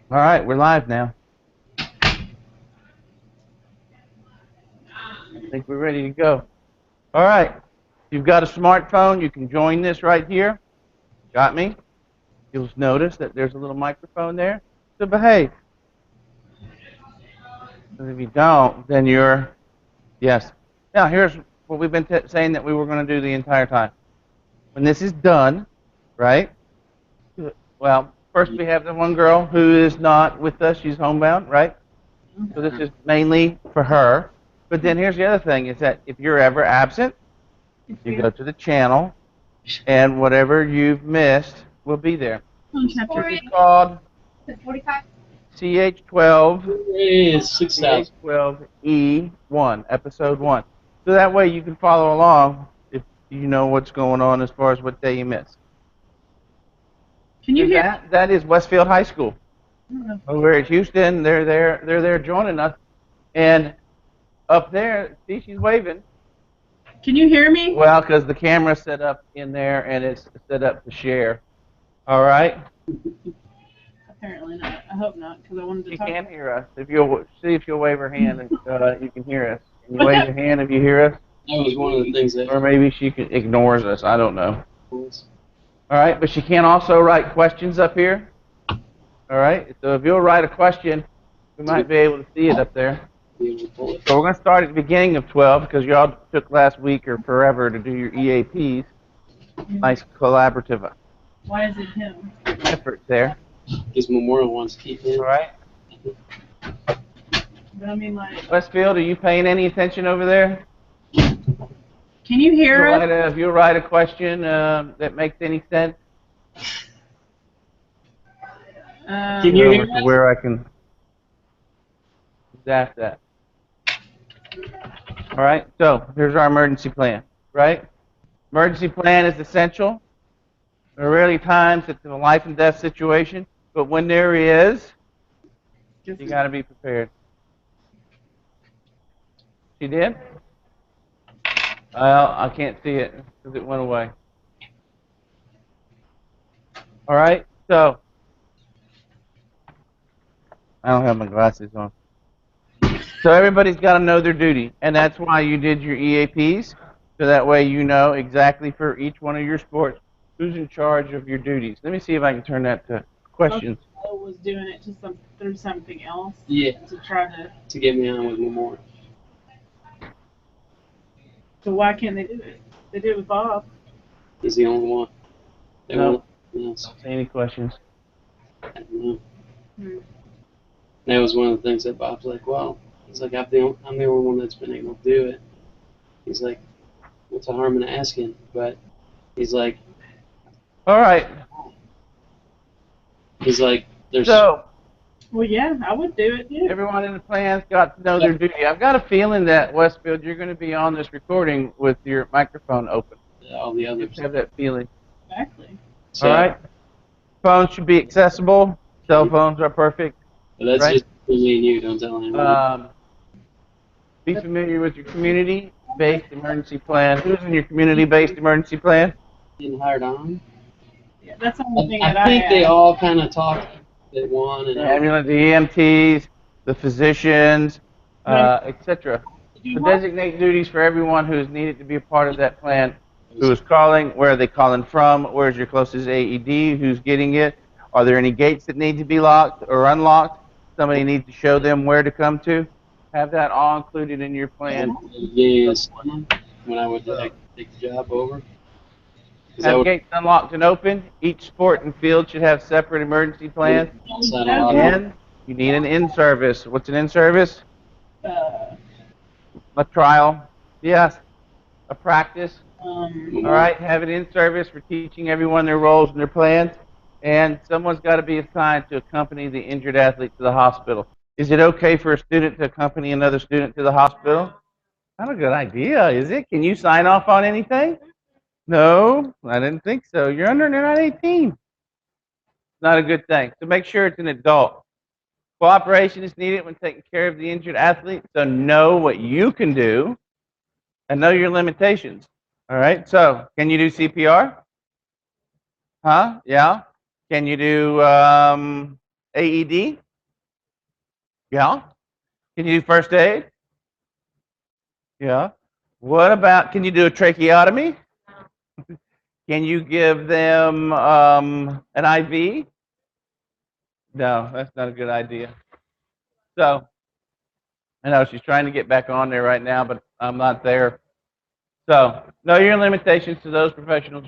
All right, we're live now. I think we're ready to go. All right. If you've got a smartphone, you can join this right here. Got me? You'll notice that there's a little microphone there. So behave. And if you don't, then you're, yes. Now, here's what we've been saying that we were going to do the entire time. When this is done, right? Well, first we have the one girl who is not with us. She's homebound, right? So this is mainly for her. But then here's the other thing, is that if you're ever absent, you go to the channel, and whatever you've missed will be there. This is called CH12E1, episode 1. So that way you can follow along if you know what's going on as far as what day you missed. Can you hear that? That is Westfield High School. Over at Houston, they're there joining us. And up there, see, she's waving. Can you hear me? Well, because the camera's set up in there and it's set up to share. All right? Apparently not. I hope not, because I wanted to talk. She can hear us. If you'll see if you'll wave her hand, and you can hear us. Can you wave your hand if you hear us? That was one of the things that. Or maybe she ignores us. I don't know. All right, but she can also write questions up here. All right, so if you'll write a question, we might be able to see it up there. So we're going to start at the beginning of 12 because y'all took last week or forever to do your EAPs. Nice collaborative Why is it him? effort there. Because Memorial wants to keep it. All right. But I mean, like. Westfield, are you paying any attention over there? Can you hear us? If you write a question that makes any sense. Can you hear us? Where I can zap that. All right, so here's our emergency plan, right? Emergency plan is essential. There are rarely times it's a life and death situation, but when there is, you got to be prepared. She did? Well, I can't see it because it went away. All right, so I don't have my glasses on. So everybody's got to know their duty, and that's why you did your EAPs, so that way you know exactly for each one of your sports who's in charge of your duties. Let me see if I can turn that to questions. I was doing it to through something else. Yeah. To try to get me on with Memorial. So why can't they do it? They did it with Bob. He's the only one. They No. Don't say any questions. I don't know. That was one of the things that Bob's like, well, he's like, I'm the only one that's been able to do it. He's like, what's the harm in asking? But he's like, all right. He's like, there's. So, well, yeah, I would do it. Yeah. Everyone in the plan's got to know their duty. I've got a feeling that, Westfield, you're going to be on this recording with your microphone open. All the others. You have that feeling. Exactly. So, all right. Phones should be accessible. Cell phones are perfect. But that's right? just me and you. Don't tell anyone. Be familiar with your community-based emergency plan. Who's in your community-based emergency plan? Getting hired on. Yeah, that's the only thing that I think they all kind of talk at one. And ambulance, the EMTs, the physicians, etc. So designate duties for everyone who is needed to be a part of that plan. Who is calling? Where are they calling from? Where's your closest AED? Who's getting it? Are there any gates that need to be locked or unlocked? Somebody needs to show them where to come to. Have that all included in your plan. Yes. When I would take the job over. Have gates unlocked and open. Each sport and field should have separate emergency plans. And you need an in-service. What's an in-service? A trial. Yes. A practice. All right. Have an in-service for teaching everyone their roles and their plans. And someone's got to be assigned to accompany the injured athlete to the hospital. Is it okay for a student to accompany another student to the hospital? Not a good idea, is it? Can you sign off on anything? No, I didn't think so. You're not 18. Not a good thing. So make sure it's an adult. Cooperation is needed when taking care of the injured athlete. So know what you can do and know your limitations. All right. So can you do CPR? Huh? Yeah. Can you do AED? Yeah. Can you do first aid? Yeah. What about, can you do a tracheotomy? Can you give them an IV? No, that's not a good idea. So, I know she's trying to get back on there right now, but I'm not there. So, know your limitations to those professionals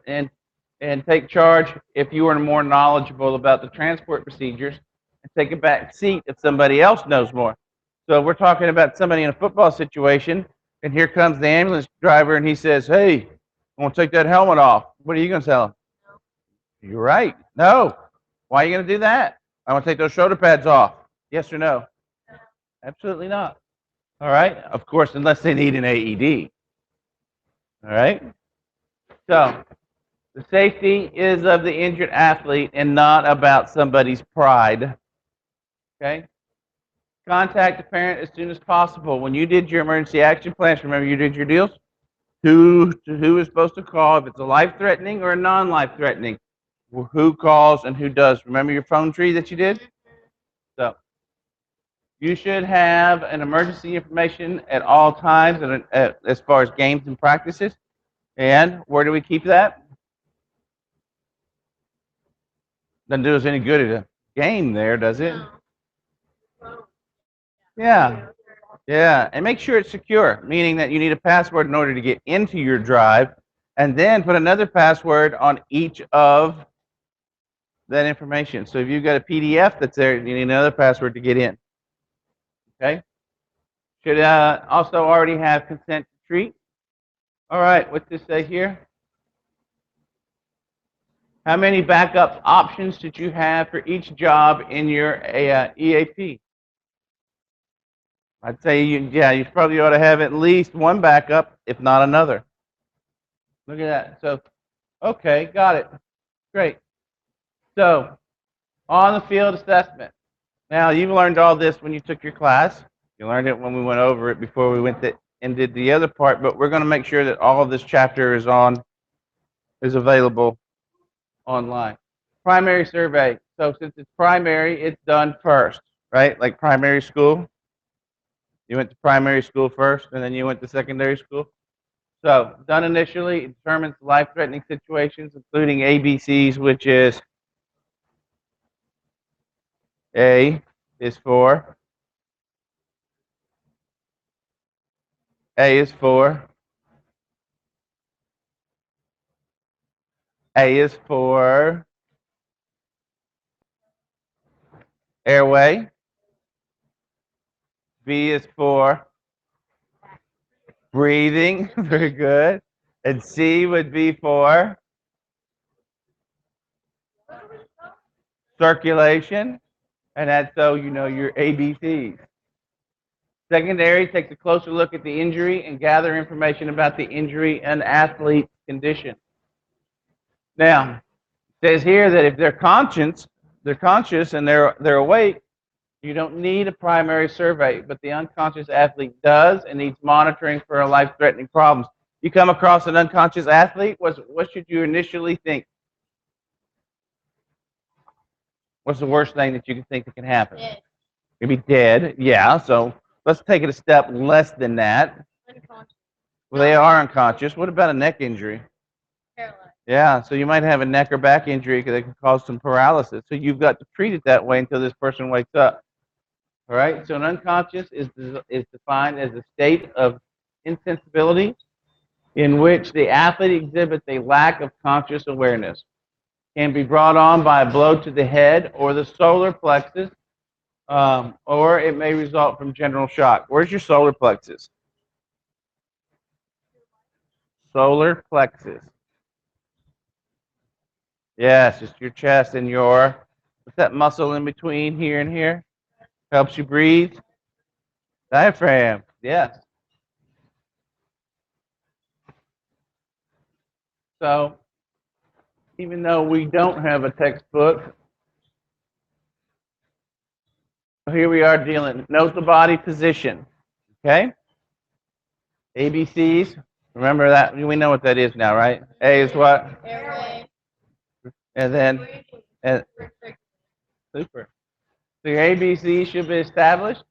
and take charge if you are more knowledgeable about the transport procedures and take a back seat if somebody else knows more. So, we're talking about somebody in a football situation, and here comes the ambulance driver, and he says, "Hey, I want to take that helmet off." What are you going to tell him? You're right. No. Why are you going to do that? I want to take those shoulder pads off. Yes or no? Absolutely not. All right. Of course, unless they need an AED. All right. So the safety is of the injured athlete and not about somebody's pride. Okay. Contact the parent as soon as possible. When you did your emergency action plans, remember you did your deals? Who is supposed to call if it's a life-threatening or a non-life-threatening? Who calls and who does? Remember your phone tree that you did? So you should have an emergency information at all times as far as games and practices. And where do we keep that? Doesn't do us any good at a game there, does it? Yeah. Yeah. And make sure it's secure, meaning that you need a password in order to get into your drive, and then put another password on each of that information. So if you've got a PDF that's there, you need another password to get in. Okay? Should also already have consent to treat. All right, what's this say here? How many backup options did you have for each job in your EAP? I'd say, you probably ought to have at least one backup, if not another. Look at that. So, okay, got it. Great. So, on the field assessment. Now, you've learned all this when you took your class. You learned it when we went over it before we went and did the other part, but we're going to make sure that all of this chapter is available online. Primary survey. So since it's primary, it's done first, right? Like primary school. You went to primary school first, and then you went to secondary school. So done initially, it determines life-threatening situations, including ABCs, which is A is for A is for A is for airway. B is for breathing. Very good. And C would be for circulation. And that's so you know your ABCs. Secondary takes a closer look at the injury and gather information about the injury and athlete's condition. Now, it says here that if they're conscious and they're awake, you don't need a primary survey, but the unconscious athlete does and needs monitoring for life-threatening problems. You come across an unconscious athlete, what should you initially think? What's the worst thing that you can think that can happen? Dead. Maybe dead. Yeah, so let's take it a step less than that. Unconscious. Well, they are unconscious. What about a neck injury? Paralyzed. Yeah, so you might have a neck or back injury that can cause some paralysis. So you've got to treat it that way until this person wakes up. All right, so an unconscious is defined as a state of insensibility in which the athlete exhibits a lack of conscious awareness. Can be brought on by a blow to the head or the solar plexus, or it may result from general shock. Where's your solar plexus? Solar plexus. Yes, it's your chest and what's that muscle in between here and here? Helps you breathe. Diaphragm. Yes. So, even though we don't have a textbook, here we are dealing. Note the body position. Okay? ABCs. Remember that? We know what that is now, right? A is what? Airway. And then, super. So your ABC should be established.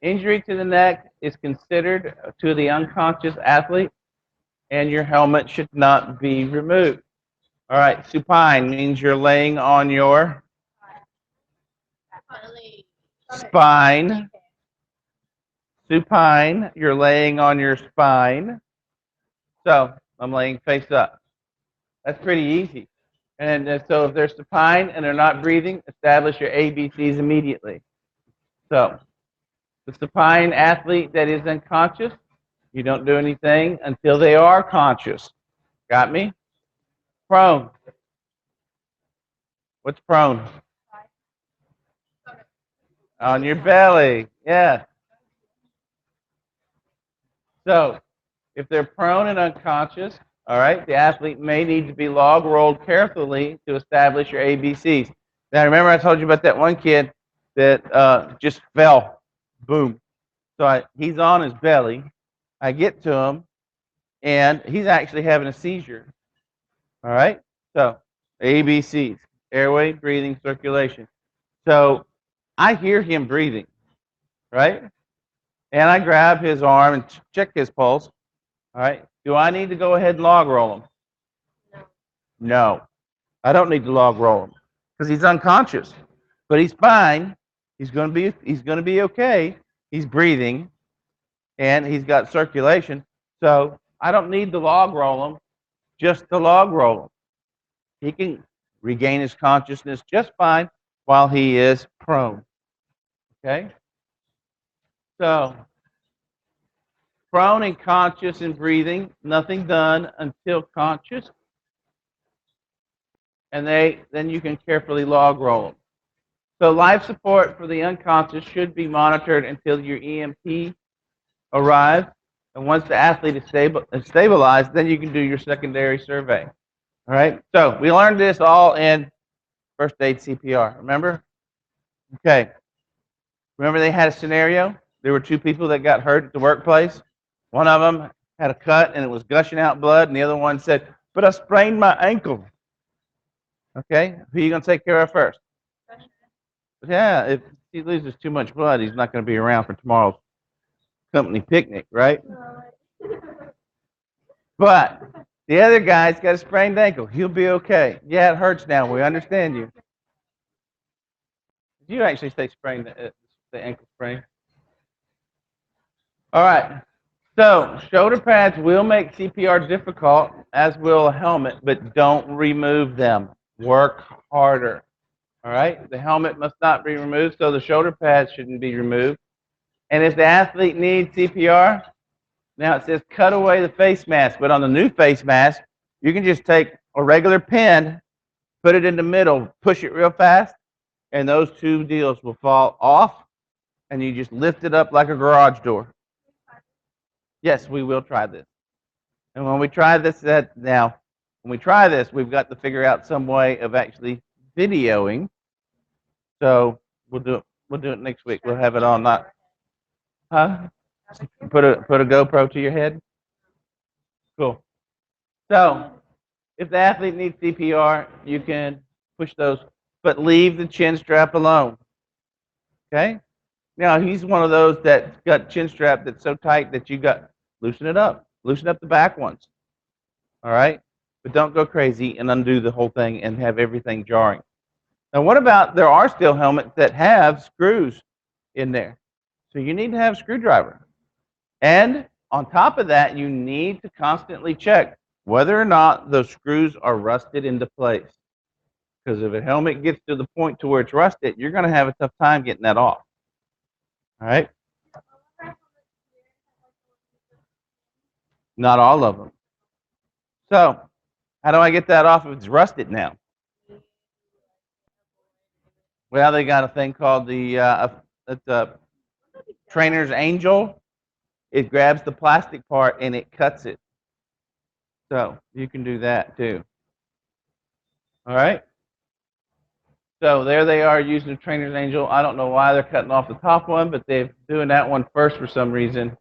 Injury to the neck is considered to the unconscious athlete, and your helmet should not be removed. All right, supine means you're laying on your spine. Supine, you're laying on your spine. So I'm laying face up. That's pretty easy. And so if they're supine and they're not breathing, establish your ABCs immediately. So the supine athlete that is unconscious, you don't do anything until they are conscious. Got me? Prone. What's prone? On your belly. Yeah. So if they're prone and unconscious, all right, the athlete may need to be log rolled carefully to establish your ABCs. Now, remember I told you about that one kid that just fell. Boom. So he's on his belly. I get to him, and he's actually having a seizure. All right? So ABCs, airway, breathing, circulation. So I hear him breathing, right? And I grab his arm and check his pulse. All right? Do I need to go ahead and log roll him? No. I don't need to log roll him because he's unconscious. But he's fine. He's going to be okay. He's breathing and he's got circulation. So I don't need to log roll him, just to log roll him. He can regain his consciousness just fine while he is prone. Okay? So prone and conscious and breathing, nothing done until conscious. And then you can carefully log roll them. So life support for the unconscious should be monitored until your EMT arrives. And once the athlete is stabilized, then you can do your secondary survey. All right? So we learned this all in first aid CPR. Remember? Okay. Remember they had a scenario? There were two people that got hurt at the workplace. One of them had a cut and it was gushing out blood, and the other one said, "But I sprained my ankle." Okay? Who are you going to take care of first? Yeah, if he loses too much blood, he's not going to be around for tomorrow's company picnic, right? But the other guy's got a sprained ankle. He'll be okay. Yeah, it hurts now. We understand you. Did you actually say sprained, the ankle sprain? All right. So shoulder pads will make CPR difficult, as will a helmet, but don't remove them. Work harder. All right? The helmet must not be removed, so the shoulder pads shouldn't be removed. And if the athlete needs CPR, now it says cut away the face mask, but on the new face mask, you can just take a regular pin, put it in the middle, push it real fast, and those two deals will fall off, and you just lift it up like a garage door. Yes, we will try this. And when we try this, we've got to figure out some way of actually videoing. So we'll do it next week. We'll have it on, not, huh? Put a GoPro to your head. Cool. So if the athlete needs CPR, you can push those, but leave the chin strap alone. Okay? Now he's one of those that's got chin strap that's so tight that you got loosen it up. Loosen up the back ones. All right? But don't go crazy and undo the whole thing and have everything jarring. Now what about, there are still helmets that have screws in there. So you need to have a screwdriver. And on top of that, you need to constantly check whether or not those screws are rusted into place. Because if a helmet gets to the point to where it's rusted, you're going to have a tough time getting that off. All right? Not all of them. So, how do I get that off if it's rusted now? Well, they got a thing called the trainer's angel. It grabs the plastic part and it cuts it. So, you can do that too. All right? So there they are using the trainer's angel. I don't know why they're cutting off the top one, but they're doing that one first for some reason.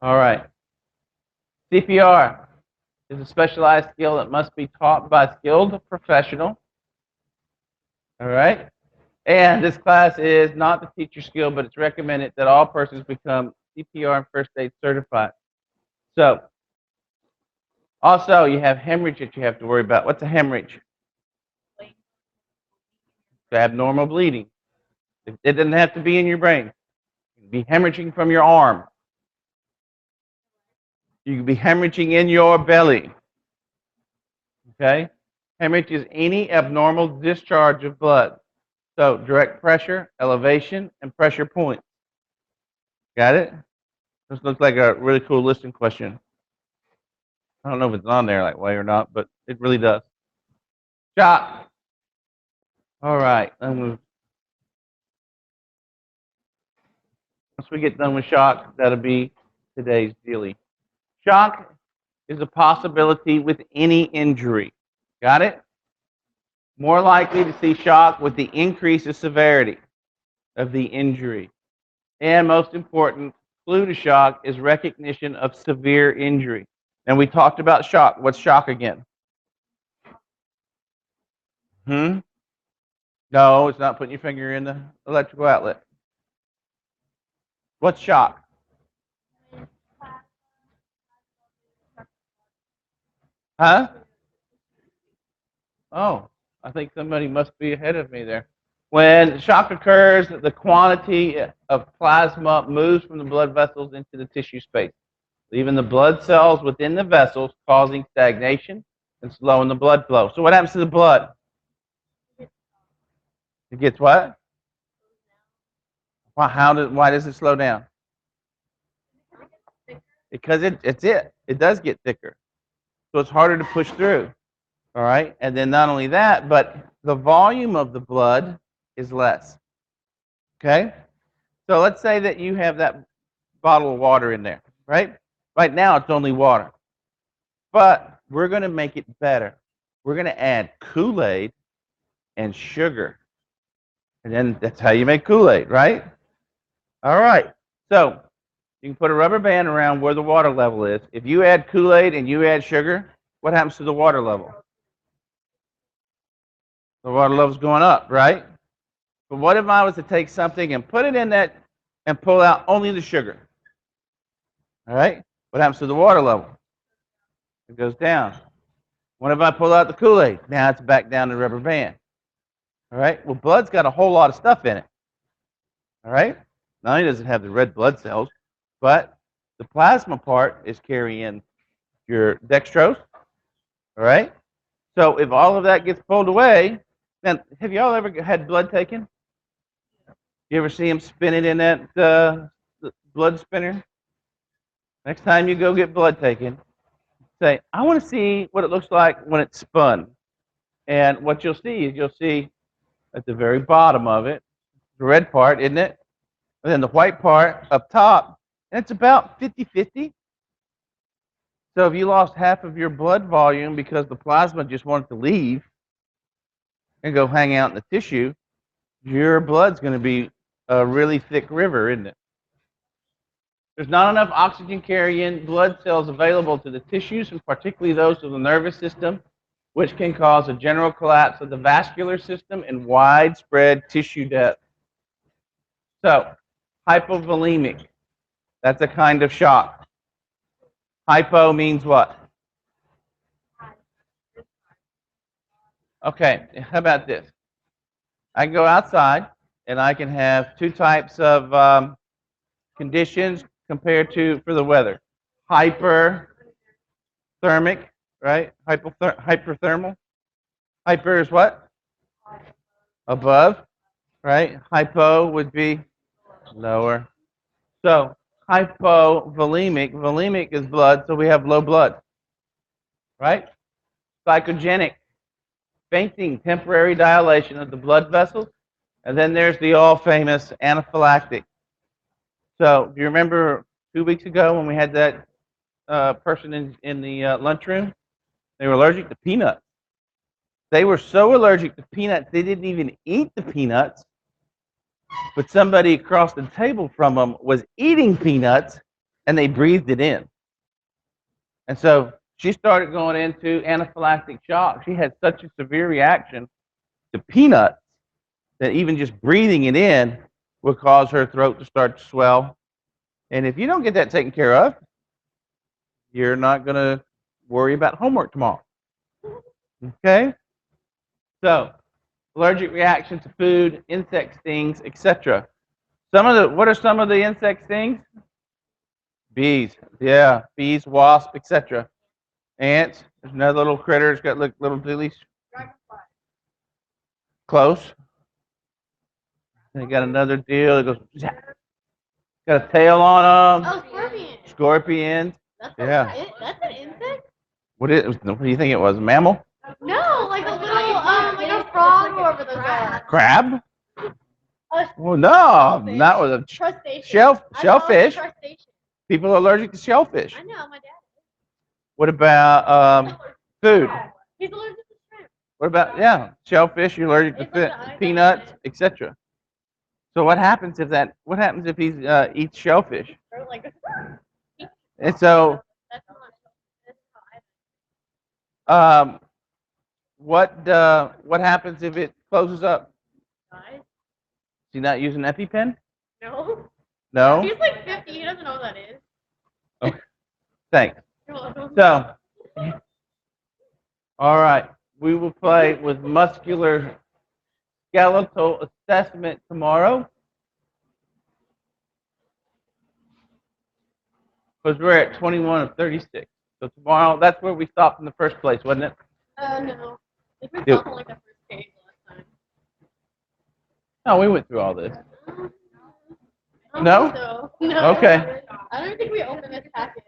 All right. CPR is a specialized skill that must be taught by a skilled professional. All right. And this class is not to teach your skill, but it's recommended that all persons become CPR and first aid certified. So, also, you have hemorrhage that you have to worry about. What's a hemorrhage? Abnormal bleeding. It doesn't have to be in your brain. It can be hemorrhaging from your arm. You can be hemorrhaging in your belly. Okay? Hemorrhage is any abnormal discharge of blood. So, direct pressure, elevation, and pressure points. Got it? This looks like a really cool listening question. I don't know if it's on there that way or not, but it really does. Shock. All right. Once we get done with shock, that'll be today's daily. Shock is a possibility with any injury. Got it? More likely to see shock with the increase of severity of the injury. And most important, clue to shock is recognition of severe injury. And we talked about shock. What's shock again? No, it's not putting your finger in the electrical outlet. What's shock? Huh? Oh, I think somebody must be ahead of me there. When shock occurs, the quantity of plasma moves from the blood vessels into the tissue space, leaving the blood cells within the vessels, causing stagnation and slowing the blood flow. So what happens to the blood? It gets what? Why does it slow down? Because it does get thicker. So it's harder to push through. All right? And then not only that, but the volume of the blood is less. Okay? So let's say that you have that bottle of water in there, right? Right now it's only water. But we're going to make it better. We're going to add Kool-Aid and sugar. And then that's how you make Kool-Aid, right? All right. So you can put a rubber band around where the water level is. If you add Kool-Aid and you add sugar, what happens to the water level? The water level's going up, right? But what if I was to take something and put it in that and pull out only the sugar? All right? What happens to the water level? It goes down. What if I pull out the Kool-Aid? Now it's back down to the rubber band. All right? Well, blood's got a whole lot of stuff in it. All right? Not only does it have the red blood cells, but the plasma part is carrying your dextrose. All right? So if all of that gets pulled away, now, have y'all ever had blood taken? You ever see them spin it in that blood spinner? Next time you go get blood taken, say, I want to see what it looks like when it's spun. And what you'll see is you'll see at the very bottom of it, the red part, isn't it? And then the white part up top, and it's about 50-50. So if you lost half of your blood volume because the plasma just wanted to leave and go hang out in the tissue, your blood's going to be a really thick river, isn't it? There's not enough oxygen-carrying blood cells available to the tissues, and particularly those of the nervous system, which can cause a general collapse of the vascular system and widespread tissue death. So, hypovolemic, that's a kind of shock. Hypo means what? Okay, how about this? I can go outside, and I can have two types of conditions compared to for the weather. Hyperthermic, right? Hyperthermal. Hyper is what? Above, right? Hypo would be lower. So hypovolemic, volemic is blood, so we have low blood, right? Psychogenic, fainting, temporary dilation of the blood vessels. And then there's the all-famous anaphylactic. So do you remember 2 weeks ago when we had that person in the lunchroom? They were allergic to peanuts. They were so allergic to peanuts, they didn't even eat the peanuts, but somebody across the table from them was eating peanuts, and they breathed it in. And so she started going into anaphylactic shock. She had such a severe reaction to peanuts that even just breathing it in will cause her throat to start to swell. And if you don't get that taken care of, you're not going to worry about homework tomorrow. Okay? So, allergic reaction to food, insect stings, etc. What are some of the insect stings? Bees. Yeah, bees, wasps, etc. Ants. There's another little critter. It's got little dillies. Close. They got another deal. It goes. Got a tail on them. Oh, scorpion. Scorpions. Yeah. That's an insect? What do you think it was? A mammal? No, like a little, like a frog or whatever those are. Crab? A Well, no, not with a crustacean. shellfish. Crustacean. People are allergic to shellfish. I know, my dad. What about food? He's allergic to shrimp. What about shellfish? You're allergic to peanuts, etc. So what happens if he eats shellfish? Or like, And so that's not. what happens if it closes up? Guys? Is he not using EpiPen? No. No. He's like 50. He doesn't know what that is. Okay. Thanks. You're welcome. So, all right, we will play with muscular skeletal assessment tomorrow. Because we're at 21 of 36. So tomorrow, that's where we stopped in the first place, wasn't it? No. I think we stopped on like the first page last time. No, we went through all this. I don't No? think so. No. Okay. I don't think we opened this packet.